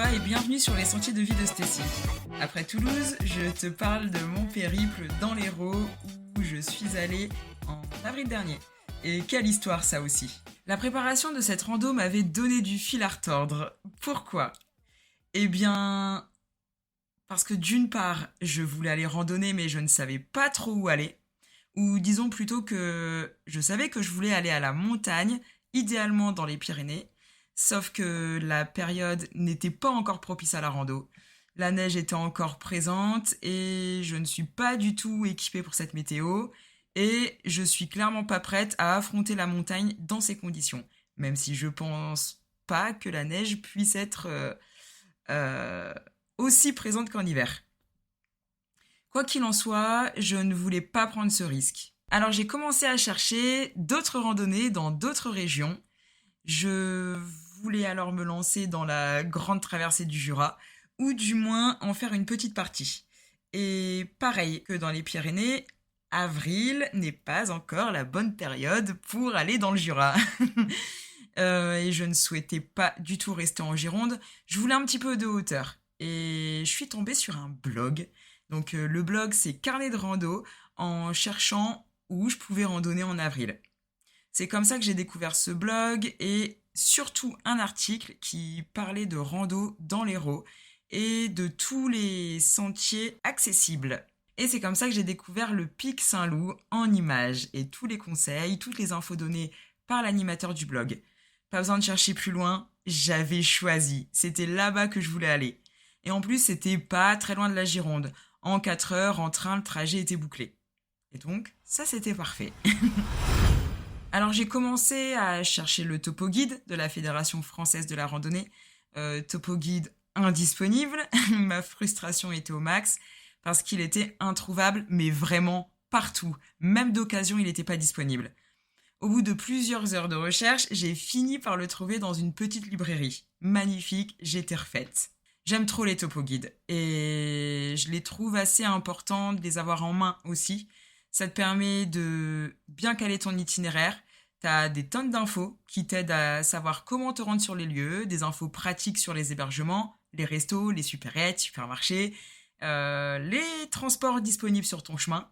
toi et bienvenue sur les sentiers de vie de Stacy. Après Toulouse, je te parle de mon périple dans l'Hérault où je suis allée en avril dernier. Et quelle histoire ça aussi. La préparation de cette rando m'avait donné du fil à retordre. Pourquoi ? Eh bien, parce que d'une part, je voulais aller randonner mais je ne savais pas trop où aller. Ou disons plutôt que je savais que je voulais aller à la montagne, idéalement dans les Pyrénées, sauf que la période n'était pas encore propice à la rando. La neige était encore présente et je ne suis pas du tout équipée pour cette météo et je suis clairement pas prête à affronter la montagne dans ces conditions, même si je pense pas que la neige puisse être euh, aussi présente qu'en hiver. Quoi qu'il en soit, je ne voulais pas prendre ce risque. Alors j'ai commencé à chercher d'autres randonnées dans d'autres régions. Je voulais alors me lancer dans la grande traversée du Jura, ou du moins en faire une petite partie. Et pareil que dans les Pyrénées, avril n'est pas encore la bonne période pour aller dans le Jura. Et je ne souhaitais pas du tout rester en Gironde, je voulais un petit peu de hauteur. Et je suis tombée sur un blog. Donc le blog c'est Carnet de rando en cherchant où je pouvais randonner en avril. C'est comme ça que j'ai découvert ce blog et surtout un article qui parlait de rando dans l'Hérault et de tous les sentiers accessibles. Et c'est comme ça que j'ai découvert le Pic Saint-Loup en images et tous les conseils, toutes les infos données par l'animateur du blog. Pas besoin de chercher plus loin, j'avais choisi. C'était là-bas que je voulais aller. Et en plus, c'était pas très loin de la Gironde. En 4 heures, en train, le trajet était bouclé. Et donc, ça c'était parfait. Alors j'ai commencé à chercher le topo guide de la Fédération française de la randonnée. Topo guide indisponible. Ma frustration était au max parce qu'il était introuvable, mais vraiment partout. Même d'occasion, il n'était pas disponible. Au bout de plusieurs heures de recherche, j'ai fini par le trouver dans une petite librairie. Magnifique, j'étais refaite. J'aime trop les topo guides et je les trouve assez importants de les avoir en main aussi. Ça te permet de bien caler ton itinéraire. T'as des tonnes d'infos qui t'aident à savoir comment te rendre sur les lieux, des infos pratiques sur les hébergements, les restos, les supérettes, supermarchés, les transports disponibles sur ton chemin.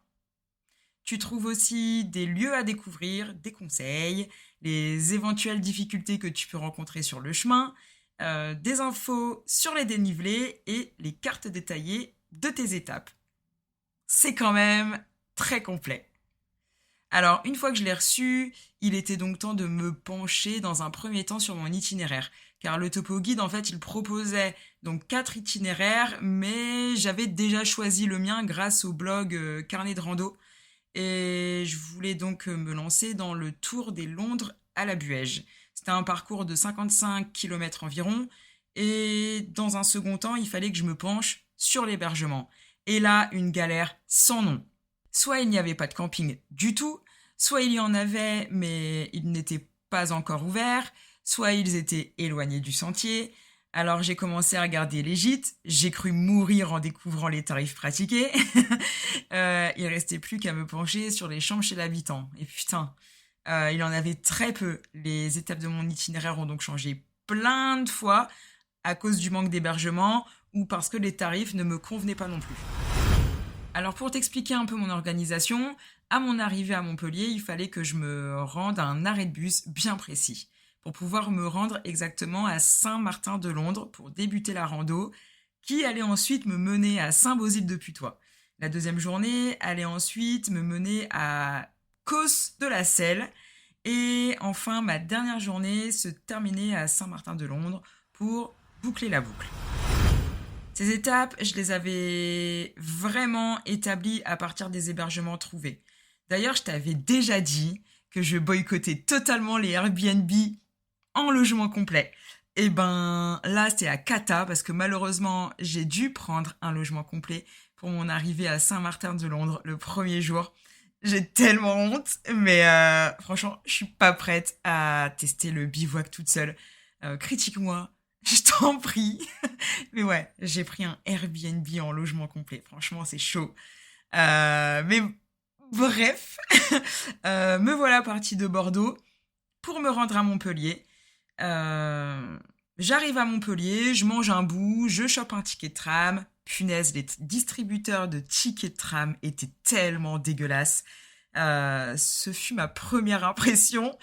Tu trouves aussi des lieux à découvrir, des conseils, les éventuelles difficultés que tu peux rencontrer sur le chemin, des infos sur les dénivelés et les cartes détaillées de tes étapes. C'est quand même très complet. Alors, une fois que je l'ai reçu, il était donc temps de me pencher dans un premier temps sur mon itinéraire. Car le topo guide, en fait, il proposait donc 4 itinéraires, mais j'avais déjà choisi le mien grâce au blog Carnet de rando. Et je voulais donc me lancer dans le Tour des Londres à la Buège. C'était un parcours de 55 km environ. Et dans un second temps, il fallait que je me penche sur l'hébergement. Et là, une galère sans nom. Soit il n'y avait pas de camping du tout, soit il y en avait, mais ils n'étaient pas encore ouverts, soit ils étaient éloignés du sentier. Alors j'ai commencé à regarder les gîtes, j'ai cru mourir en découvrant les tarifs pratiqués. Il restait plus qu'à me pencher sur les chambres chez l'habitant. Et putain, il en avait très peu. Les étapes de mon itinéraire ont donc changé plein de fois à cause du manque d'hébergement ou parce que les tarifs ne me convenaient pas non plus. Alors pour t'expliquer un peu mon organisation, à mon arrivée à Montpellier, il fallait que je me rende à un arrêt de bus bien précis pour pouvoir me rendre exactement à Saint-Martin-de-Londres pour débuter la rando qui allait ensuite me mener à Saint-Bauzile-de-Putois. La deuxième journée allait ensuite me mener à Causse-de-la-Selle et enfin ma dernière journée se terminait à Saint-Martin-de-Londres pour boucler la boucle. Ces étapes, je les avais vraiment établies à partir des hébergements trouvés. D'ailleurs, je t'avais déjà dit que je boycottais totalement les Airbnb en logement complet. Et ben là, c'était à cata parce que malheureusement, j'ai dû prendre un logement complet pour mon arrivée à Saint-Martin-de-Londres le premier jour. J'ai tellement honte, mais franchement, je suis pas prête à tester le bivouac toute seule. Critique-moi, je t'en prie. Mais ouais, j'ai pris un Airbnb en logement complet. Franchement, c'est chaud. Mais bref, me voilà partie de Bordeaux pour me rendre à Montpellier. J'arrive à Montpellier, je mange un bout, je chope un ticket de tram. Punaise, les distributeurs de tickets de tram étaient tellement dégueulasses. Ce fut ma première impression.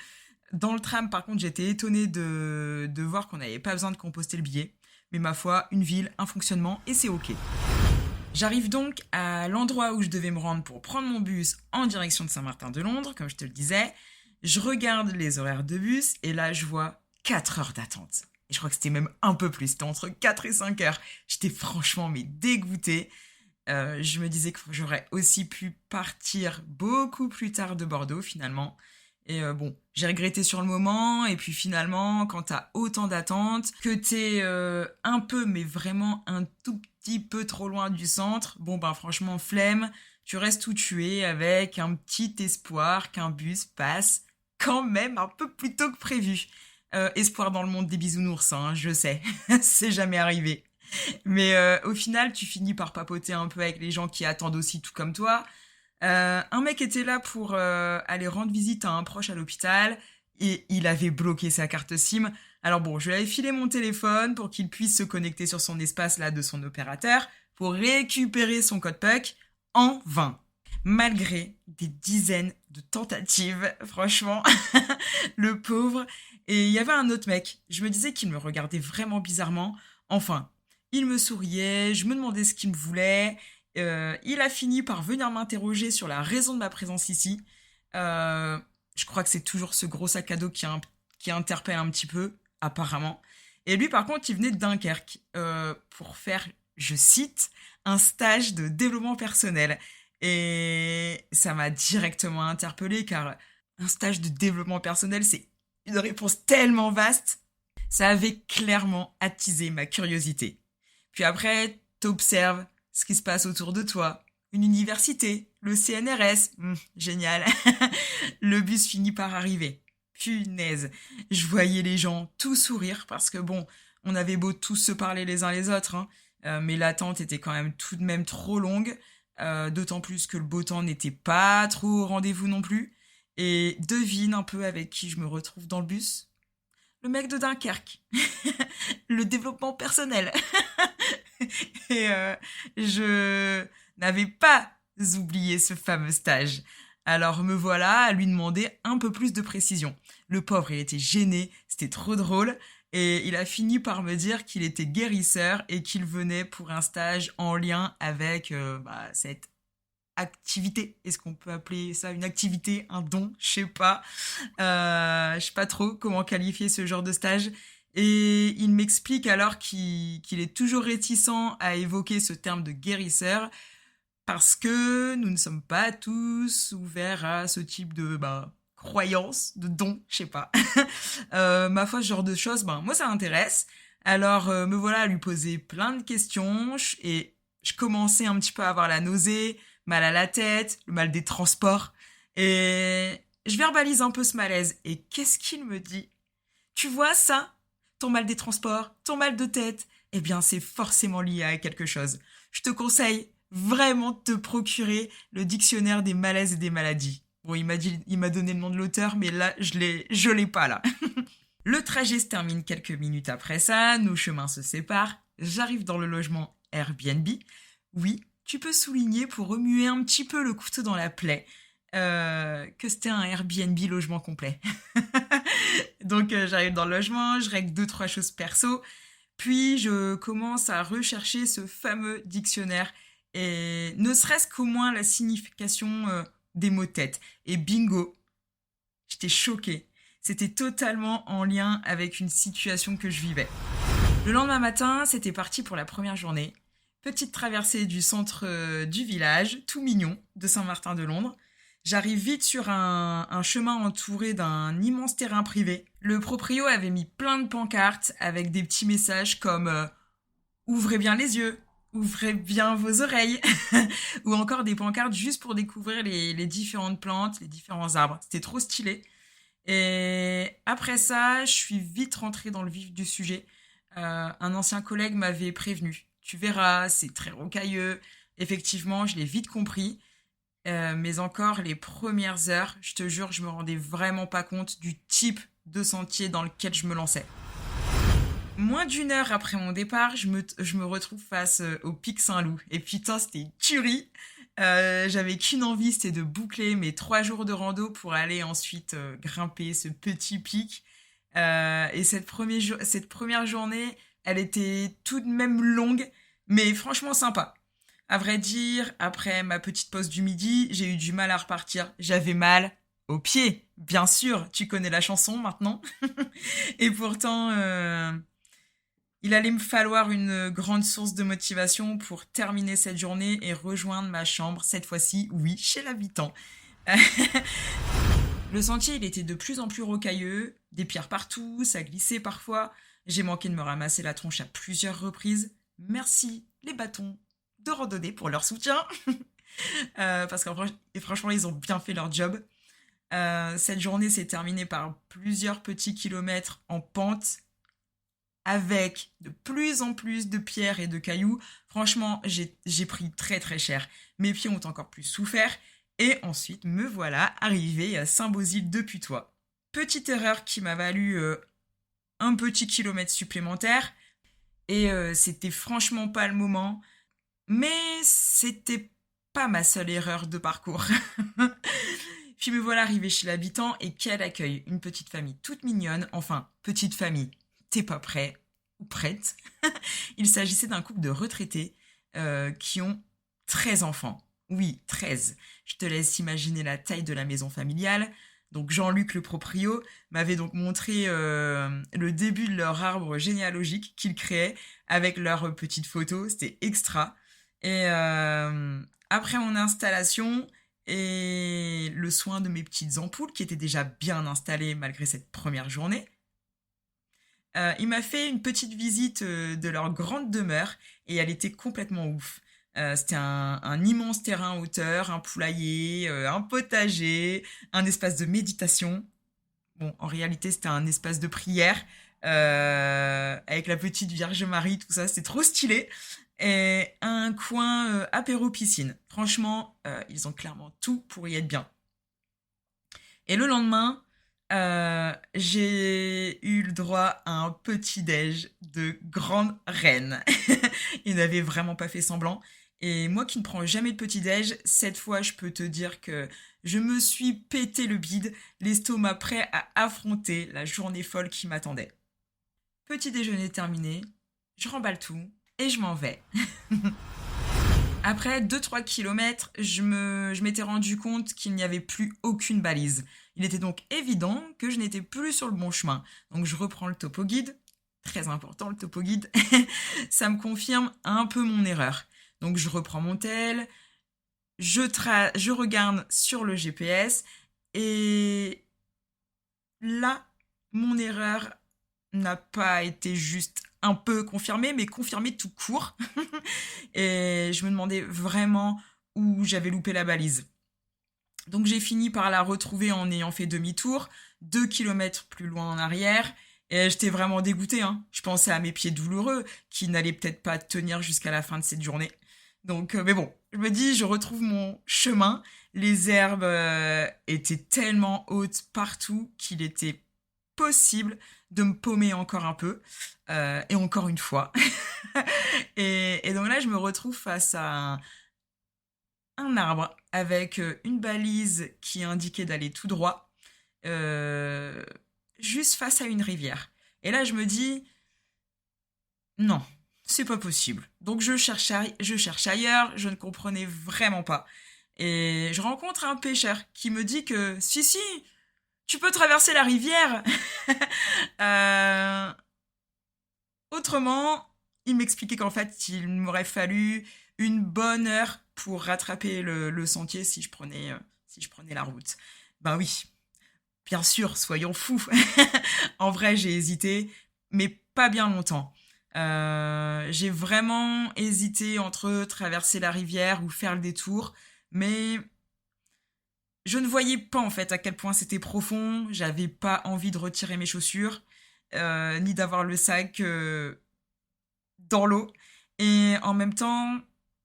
Dans le tram, par contre, j'étais étonnée de voir qu'on n'avait pas besoin de composter le billet. Mais ma foi, une ville, un fonctionnement, et c'est ok. J'arrive donc à l'endroit où je devais me rendre pour prendre mon bus en direction de Saint-Martin-de-Londres, comme je te le disais. Je regarde les horaires de bus et là, je vois 4 heures d'attente. Et je crois que c'était même un peu plus, c'était entre 4 et 5 heures. J'étais franchement mais dégoûtée. Je me disais que j'aurais aussi pu partir beaucoup plus tard de Bordeaux finalement. Et bon, j'ai regretté sur le moment. Et puis finalement, quand t'as autant d'attentes, que t'es un peu, mais vraiment un tout petit peu trop loin du centre, bon ben franchement, flemme. Tu restes où tu es avec un petit espoir qu'un bus passe quand même un peu plus tôt que prévu. Espoir dans le monde des bisounours, hein, je sais, c'est jamais arrivé. Mais au final, tu finis par papoter un peu avec les gens qui attendent aussi tout comme toi. Un mec était là pour aller rendre visite à un proche à l'hôpital et il avait bloqué sa carte SIM. Alors bon, je lui avais filé mon téléphone pour qu'il puisse se connecter sur son espace là de son opérateur pour récupérer son code PUC en vain. Malgré des dizaines de tentatives, franchement, le pauvre. Et il y avait un autre mec, je me disais qu'il me regardait vraiment bizarrement. Enfin, il me souriait, je me demandais ce qu'il me voulait. Il a fini par venir m'interroger sur la raison de ma présence ici. Je crois que c'est toujours ce gros sac à dos qui interpelle un petit peu, apparemment. Et lui, par contre, il venait de Dunkerque pour faire, je cite, un stage de développement personnel. Et ça m'a directement interpellée car un stage de développement personnel, c'est une réponse tellement vaste. Ça avait clairement attisé ma curiosité. Puis après, t'observes ce qui se passe autour de toi. Une université, le CNRS, génial. Le bus finit par arriver. Punaise, je voyais les gens tout sourire parce que bon, on avait beau tous se parler les uns les autres, hein, mais l'attente était quand même tout de même trop longue, d'autant plus que le beau temps n'était pas trop au rendez-vous non plus. Et devine un peu avec qui je me retrouve dans le bus. Le mec de Dunkerque. Le développement personnel. Et je n'avais pas oublié ce fameux stage. Alors me voilà à lui demander un peu plus de précision. Le pauvre, il était gêné, c'était trop drôle. Et il a fini par me dire qu'il était guérisseur et qu'il venait pour un stage en lien avec cette activité. Est-ce qu'on peut appeler ça une activité, un don? Je sais pas. Je sais pas trop comment qualifier ce genre de stage. Et il m'explique alors qu'il est toujours réticent à évoquer ce terme de guérisseur parce que nous ne sommes pas tous ouverts à ce type de croyance, de don, je sais pas. Ma foi, ce genre de choses, moi ça m'intéresse. Alors me voilà à lui poser plein de questions et je commençais un petit peu à avoir la nausée, mal à la tête, le mal des transports. Et je verbalise un peu ce malaise. Et qu'est-ce qu'il me dit? Tu vois ça? Ton mal des transports, ton mal de tête, eh bien c'est forcément lié à quelque chose. Je te conseille vraiment de te procurer le dictionnaire des malaises et des maladies. Bon, il m'a donné le nom de l'auteur, mais là, je l'ai pas là. Le trajet se termine quelques minutes après ça, nos chemins se séparent, j'arrive dans le logement Airbnb. Oui, tu peux souligner pour remuer un petit peu le couteau dans la plaie que c'était un Airbnb logement complet. Donc j'arrive dans le logement, je règle 2-3 choses perso, puis je commence à rechercher ce fameux dictionnaire et ne serait-ce qu'au moins la signification des mots-têtes. Et bingo, j'étais choquée. C'était totalement en lien avec une situation que je vivais. Le lendemain matin, c'était parti pour la première journée. Petite traversée du centre du village, tout mignon, de Saint-Martin-de-Londres. J'arrive vite sur un chemin entouré d'un immense terrain privé. Le proprio avait mis plein de pancartes avec des petits messages comme ouvrez bien les yeux, ouvrez bien vos oreilles, ou encore des pancartes juste pour découvrir les différentes plantes, les différents arbres. C'était trop stylé. Et après ça, je suis vite rentrée dans le vif du sujet. Un ancien collègue m'avait prévenu. Tu verras, c'est très rocailleux. Effectivement, je l'ai vite compris. Mais encore les premières heures, je te jure, je me rendais vraiment pas compte du type de sentier dans lequel je me lançais. Moins d'une heure après mon départ, je me retrouve face au pic Saint-Loup. Et putain, c'était une tuerie. J'avais qu'une envie, c'était de boucler mes 3 jours de rando pour aller ensuite grimper ce petit pic. Et cette première journée, elle était tout de même longue, mais franchement sympa. À vrai dire, après ma petite pause du midi, j'ai eu du mal à repartir. J'avais mal aux pieds, bien sûr. Tu connais la chanson maintenant. Et pourtant, il allait me falloir une grande source de motivation pour terminer cette journée et rejoindre ma chambre, cette fois-ci, oui, chez l'habitant. Le sentier, il était de plus en plus rocailleux, des pierres partout, ça glissait parfois. J'ai manqué de me ramasser la tronche à plusieurs reprises. Merci les bâtons de randonnée pour leur soutien. Parce que franchement, ils ont bien fait leur job. Cette journée s'est terminée par plusieurs petits kilomètres en pente avec de plus en plus de pierres et de cailloux. Franchement, j'ai pris très très cher. Mes pieds ont encore plus souffert. Et ensuite, me voilà arrivé à Saint-Bosile de Putois. Petite erreur qui m'a valu un petit kilomètre supplémentaire. Et c'était franchement pas le moment. Mais c'était pas ma seule erreur de parcours. Puis me voilà arrivé chez l'habitant et quel accueil. Une petite famille toute mignonne. Enfin, petite famille. T'es pas prêt ou prête. Il s'agissait d'un couple de retraités qui ont 13 enfants. Oui, 13. Je te laisse imaginer la taille de la maison familiale. Donc Jean-Luc, le proprio, m'avait donc montré le début de leur arbre généalogique qu'ils créaient avec leurs petites photos. C'était extra. Et après mon installation et le soin de mes petites ampoules qui étaient déjà bien installées malgré cette première journée, il m'a fait une petite visite de leur grande demeure et elle était complètement ouf. C'était un immense terrain en hauteur, un poulailler, un potager, un espace de méditation. Bon, en réalité, c'était un espace de prière avec la petite Vierge Marie, tout ça, c'était trop stylé. Et un coin apéro-piscine. Franchement, ils ont clairement tout pour y être bien. Et le lendemain, j'ai eu le droit à un petit déj de grande reine. Ils n'avaient vraiment pas fait semblant. Et moi qui ne prends jamais de petit déj, cette fois je peux te dire que je me suis pété le bide, l'estomac prêt à affronter la journée folle qui m'attendait. Petit déjeuner terminé, je remballe tout et je m'en vais. Après 2-3 kilomètres, je m'étais rendu compte qu'il n'y avait plus aucune balise. Il était donc évident que je n'étais plus sur le bon chemin. Donc je reprends le topo guide. Très important le topo guide. Ça me confirme un peu mon erreur. Donc je reprends mon tel, je regarde sur le GPS et là, mon erreur n'a pas été juste un peu confirmée, mais confirmée tout court. Et je me demandais vraiment où j'avais loupé la balise. Donc j'ai fini par la retrouver en ayant fait demi-tour, 2 kilomètres plus loin en arrière. Et j'étais vraiment dégoûtée, hein. Je pensais à mes pieds douloureux, qui n'allaient peut-être pas tenir jusqu'à la fin de cette journée. Donc, mais bon, je me dis, je retrouve mon chemin. Les herbes étaient tellement hautes partout qu'il était possible de me paumer encore un peu. Et encore une fois. Et donc là, je me retrouve face à un arbre avec une balise qui indiquait d'aller tout droit, euh, juste face à une rivière. Et là, je me dis, non, c'est pas possible. Donc je cherche ailleurs, je ne comprenais vraiment pas. Et je rencontre un pêcheur qui me dit que si, tu peux traverser la rivière. Euh, Autrement, il m'expliquait qu'en fait, il m'aurait fallu une bonne heure pour rattraper le sentier si je prenais la route. Ben oui, bien sûr, soyons fous. En vrai, j'ai hésité, mais pas bien longtemps. J'ai vraiment hésité entre traverser la rivière ou faire le détour, mais je ne voyais pas en fait à quel point c'était profond. J'avais pas envie de retirer mes chaussures, ni d'avoir le sac dans l'eau. Et en même temps,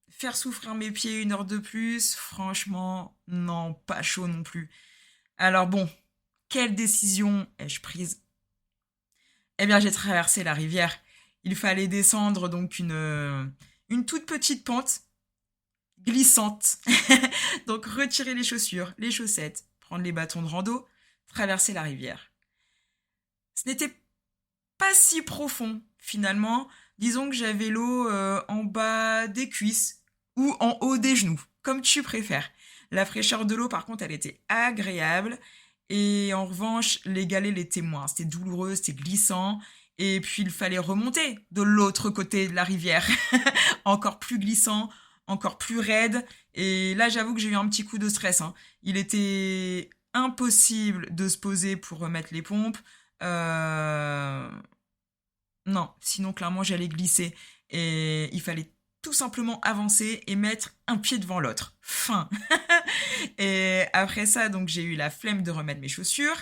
faire souffrir mes pieds une heure de plus, franchement, non, pas chaud non plus. Alors bon, quelle décision ai-je prise? Eh bien, j'ai traversé la rivière Il fallait descendre donc une toute petite pente glissante. Donc retirer les chaussures, les chaussettes, prendre les bâtons de rando, traverser la rivière. Ce n'était pas si profond finalement. Disons que j'avais l'eau en bas des cuisses ou en haut des genoux, comme tu préfères. La fraîcheur de l'eau, par contre, elle était agréable. Et en revanche, les galets l'étaient moins. C'était douloureux, c'était glissant. Et puis, il fallait remonter de l'autre côté de la rivière. Encore plus glissant, encore plus raide. Et là, j'avoue que j'ai eu un petit coup de stress, hein. Il était impossible de se poser pour remettre les pompes. Euh, Non, sinon clairement j'allais glisser. Et il fallait tout simplement avancer et mettre un pied devant l'autre. Fin. Et après ça, donc j'ai eu la flemme de remettre mes chaussures.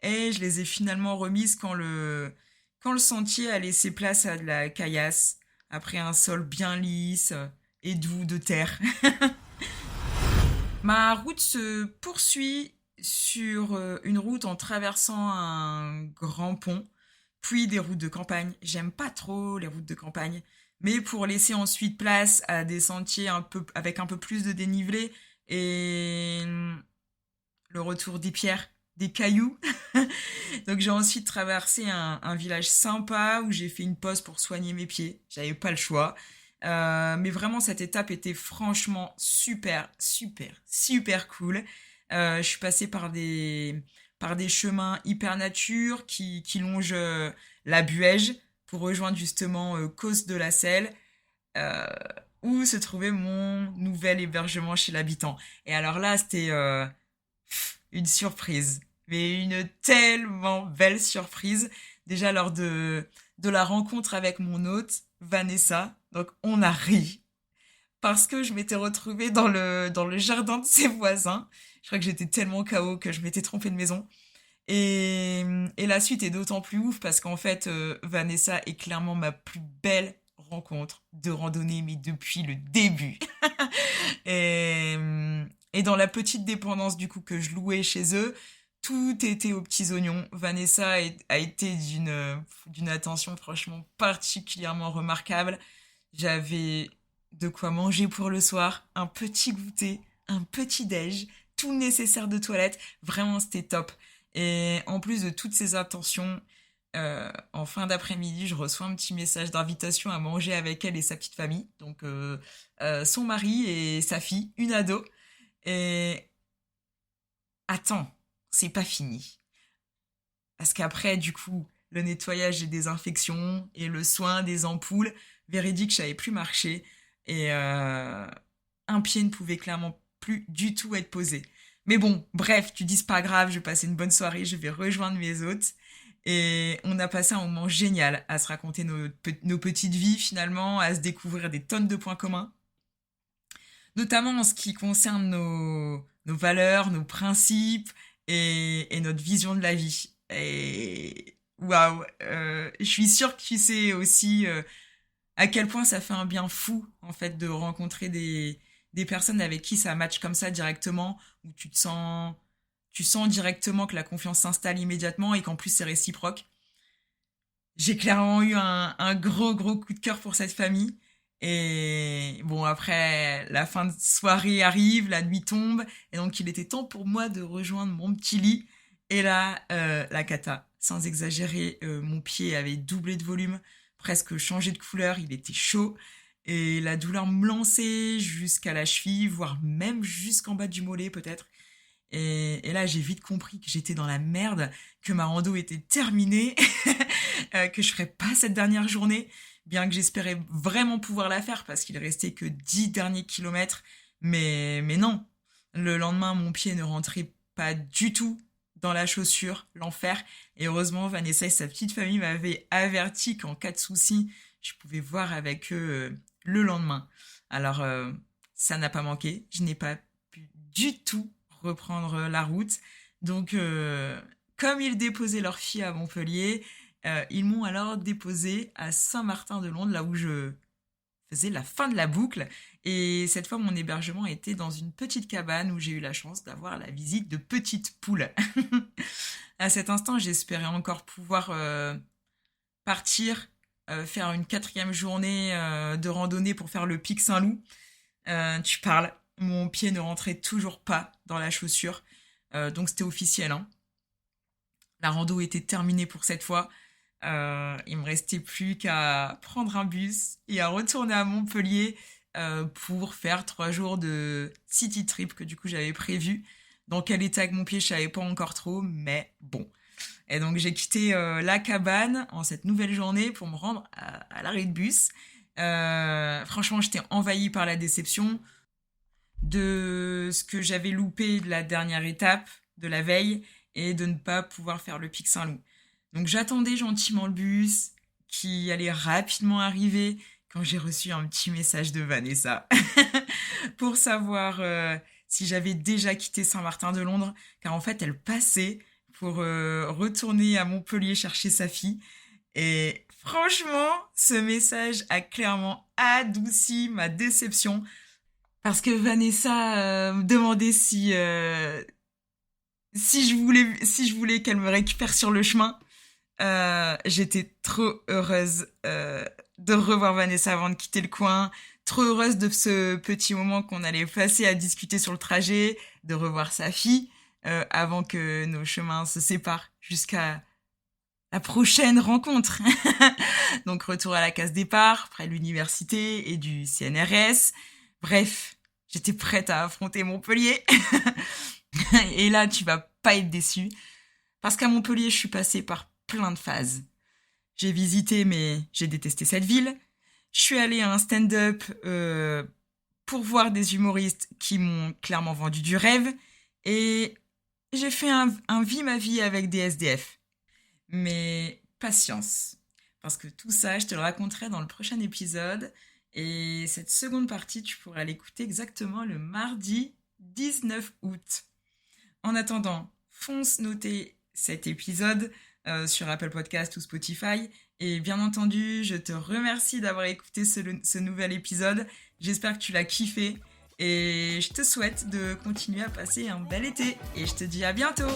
Et je les ai finalement remises quand le sentier a laissé place à de la caillasse. Après un sol bien lisse et doux de terre. Ma route se poursuit sur une route en traversant un grand pont, puis des routes de campagne. J'aime pas trop les routes de campagne, mais pour laisser ensuite place à des sentiers avec un peu plus de dénivelé et le retour des pierres, des cailloux. Donc j'ai ensuite traversé un village sympa où j'ai fait une pause pour soigner mes pieds. J'avais pas le choix. Mais vraiment, cette étape était franchement super, super, super cool. Je suis passée par des chemins hyper nature qui longent la Buège pour rejoindre justement Causse de la Selle, euh, où se trouvait mon nouvel hébergement chez l'habitant. Et alors là, c'était une surprise. Mais une tellement belle surprise. Déjà lors de la rencontre avec mon hôte, Vanessa. Donc on a ri. Parce que je m'étais retrouvée dans le jardin de ses voisins. Je crois que j'étais tellement KO que je m'étais trompée de maison. Et la suite est d'autant plus ouf parce qu'en fait, Vanessa est clairement ma plus belle rencontre de randonnée, mais depuis le début. Et, et dans la petite dépendance du coup que je louais chez eux, tout était aux petits oignons. Vanessa a été d'une attention franchement particulièrement remarquable. J'avais de quoi manger pour le soir, un petit goûter, un petit déj, tout le nécessaire de toilette. Vraiment, c'était top. Et en plus de toutes ces attentions, en fin d'après-midi, je reçois un petit message d'invitation à manger avec elle et sa petite famille. Donc, son mari et sa fille, une ado. Et attends, c'est pas fini. Parce qu'après, du coup, le nettoyage et désinfection et le soin des ampoules, véridique, je savais plus marcher. Et un pied ne pouvait clairement plus du tout être posé. Mais bon, bref, tu dis c'est pas grave, je vais passer une bonne soirée, je vais rejoindre mes hôtes. Et on a passé un moment génial à se raconter nos petites vies finalement, à se découvrir des tonnes de points communs, notamment en ce qui concerne nos valeurs, nos principes et notre vision de la vie. Et waouh, je suis sûre que tu sais aussi à quel point ça fait un bien fou en fait de rencontrer des personnes avec qui ça match comme ça directement, où tu sens directement que la confiance s'installe immédiatement et qu'en plus c'est réciproque. J'ai clairement eu un gros gros coup de cœur pour cette famille. Et bon, après, la fin de soirée arrive, la nuit tombe, et donc il était temps pour moi de rejoindre mon petit lit. Et là, la cata, sans exagérer, mon pied avait doublé de volume, presque changé de couleur, il était chaud, et la douleur me lançait jusqu'à la cheville, voire même jusqu'en bas du mollet peut-être. Et là, j'ai vite compris que j'étais dans la merde, que ma rando était terminée, que je ferais pas cette dernière journée, bien que j'espérais vraiment pouvoir la faire parce qu'il restait que 10 derniers kilomètres. Mais non, le lendemain, mon pied ne rentrait pas du tout dans la chaussure, l'enfer. Et heureusement, Vanessa et sa petite famille m'avaient averti qu'en cas de souci, je pouvais voir avec eux le lendemain. Alors, ça n'a pas manqué, je n'ai pas pu du tout reprendre la route. Donc, comme ils déposaient leur fille à Montpellier, ils m'ont alors déposé à Saint-Martin-de-Londe, là où je faisais la fin de la boucle. Et cette fois, mon hébergement était dans une petite cabane où j'ai eu la chance d'avoir la visite de petites poules. À cet instant, j'espérais encore pouvoir partir faire une 4e journée de randonnée pour faire le pic Saint-Loup. Tu parles, mon pied ne rentrait toujours pas dans la chaussure, donc c'était officiel, hein. La rando était terminée pour cette fois. Il me restait plus qu'à prendre un bus et à retourner à Montpellier pour faire 3 jours de city trip que du coup j'avais prévu. Dans quel état avec mon pied, je savais pas encore trop, mais bon. Et donc j'ai quitté la cabane en cette nouvelle journée pour me rendre à l'arrêt de bus. Franchement, j'étais envahie par la déception de ce que j'avais loupé de la dernière étape de la veille et de ne pas pouvoir faire le pic Saint-Loup. Donc j'attendais gentiment le bus qui allait rapidement arriver quand j'ai reçu un petit message de Vanessa pour savoir si j'avais déjà quitté Saint-Martin-de-Londres, car en fait elle passait pour retourner à Montpellier chercher sa fille. Et franchement, ce message a clairement adouci ma déception parce que Vanessa me demandait si je voulais qu'elle me récupère sur le chemin. J'étais trop heureuse de revoir Vanessa avant de quitter le coin, trop heureuse de ce petit moment qu'on allait passer à discuter sur le trajet, de revoir sa fille avant que nos chemins se séparent jusqu'à la prochaine rencontre. Donc retour à la case départ, près de l'université et du CNRS. Bref, j'étais prête à affronter Montpellier. Et là, tu vas pas être déçu. Parce qu'à Montpellier, je suis passée par plein de phases. J'ai visité, mais j'ai détesté cette ville. Je suis allée à un stand-up pour voir des humoristes qui m'ont clairement vendu du rêve. Et j'ai fait un vie ma vie avec des SDF. Mais patience. Parce que tout ça, je te le raconterai dans le prochain épisode. Et cette seconde partie, tu pourras l'écouter exactement le mardi 19 août. En attendant, fonce noter cet épisode sur Apple Podcast ou Spotify. Et bien entendu, je te remercie d'avoir écouté ce nouvel épisode. J'espère que tu l'as kiffé. Et je te souhaite de continuer à passer un bel été. Et je te dis à bientôt!